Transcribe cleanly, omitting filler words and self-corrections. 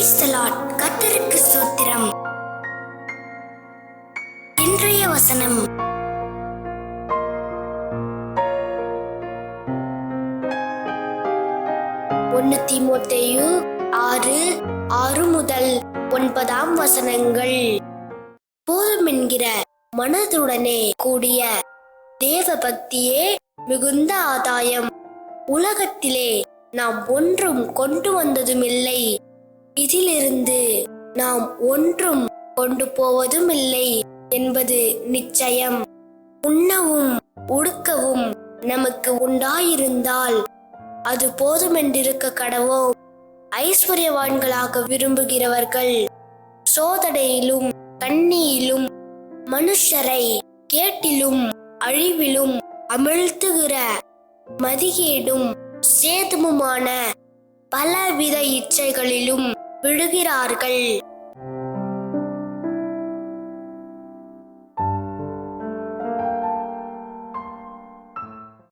Praise the Lord. கர்த்தருக்கு ஸ்தோத்திரம். இன்றைய வசனம் தீமோத்தேயு 6:6-9 போதும் என்கிற மனதுடனே கூடிய தேவ பக்தியே மிகுந்த ஆதாயம். உலகத்திலே நாம் ஒன்றும் கொண்டு வந்ததுமில்லை, இதிலிருந்து நாம் ஒன்றும் கொண்டு போவதும் இல்லை என்பது நிச்சயம். உண்ணவும் உடுக்கவும் நமக்கு உண்டாயிருந்தால் அது போதுமென்றிருக்க கடவோம். ஐஸ்வர்யவான்களாக விரும்புகிறவர்கள் சோதனையிலும் கண்ணியிலும் மனுஷரை கேட்டிலும் அழிவிலும் அமிழ்த்துகிற மதிகேடும் சேதமுமான பலவித இச்சைகளிலும் விழுகிறார்கள்.